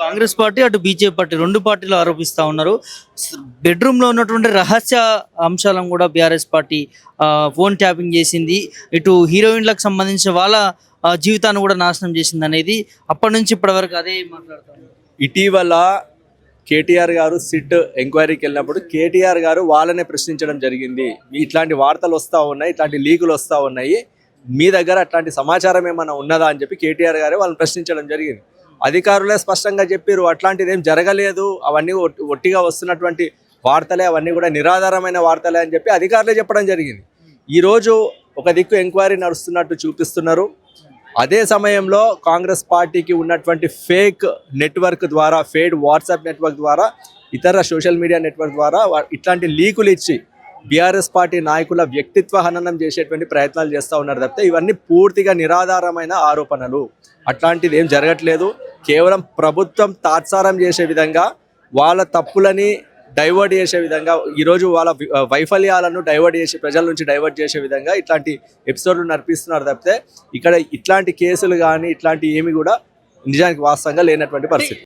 Congress party అటు BJP party రెండు పార్టీలు ఆరోపిస్తా ఉన్నారు. బెడ్రూమ్ లో ఉన్నటువంటి రహస్య అంశాలను కూడా బీఆర్ఎస్ పార్టీ ఫోన్ ట్యాపింగ్ చేసింది. ఇటు హీరోయిన్లకు సంబంధించిన వాళ్ళ జీవితాన్ని కూడా నాశనం చేసింది అనేది అప్పటి నుంచి ఇప్పటి వరకు అదే మాట్లాడుతాను. ఇటీవల కేటీఆర్ గారు సిట్ ఎంక్వైరీకి వెళ్ళినప్పుడు కేటీఆర్ గారు వాళ్ళనే ప్రశ్నించడం జరిగింది. ఇట్లాంటి వార్తలు వస్తూ ఉన్నాయి, ఇట్లాంటి లీకులు వస్తూ ఉన్నాయి, మీ దగ్గర అట్లాంటి సమాచారం ఏమైనా ఉన్నదా అని చెప్పి కేటీఆర్ గారు వాళ్ళని ప్రశ్నించడం జరిగింది. అధికారులే స్పష్టంగా చెప్పారు అట్లాంటిది ఏం జరగలేదు, అవన్నీ ఒట్టిగా వస్తున్నటువంటి వార్తలే, అవన్నీ కూడా నిరాధారమైన వార్తలే అని చెప్పి అధికారులే చెప్పడం జరిగింది. ఈరోజు ఒక దిక్కు ఎంక్వైరీ నడుస్తున్నట్టు చూపిస్తున్నారు. అదే సమయంలో కాంగ్రెస్ పార్టీకి ఉన్నటువంటి ఫేక్ నెట్వర్క్ ద్వారా, ఫేక్ వాట్సాప్ నెట్వర్క్ ద్వారా, ఇతర సోషల్ మీడియా నెట్వర్క్ ద్వారా ఇట్లాంటి లీకులు ఇచ్చి బీఆర్ఎస్ పార్టీ నాయకుల వ్యక్తిత్వ హననం చేసేటువంటి ప్రయత్నాలు చేస్తూ ఉన్నారు తప్పితే ఇవన్నీ పూర్తిగా నిరాధారమైన ఆరోపణలు. అట్లాంటిది ఏం జరగట్లేదు. కేవలం ప్రభుత్వం తాత్సారం చేసే విధంగా, వాళ్ళ తప్పులని డైవర్ట్ చేసే విధంగా, ఈరోజు వాళ్ళ వైఫల్యాలను డైవర్ట్ చేసి ప్రజల నుంచి డైవర్ట్ చేసే విధంగా ఇట్లాంటి ఎపిసోడ్లు నడిపిస్తున్నారు తప్పితే ఇక్కడ ఇట్లాంటి కేసులు కానీ ఇట్లాంటి ఏమి కూడా నిజానికి వాస్తవంగా లేనటువంటి పరిస్థితి.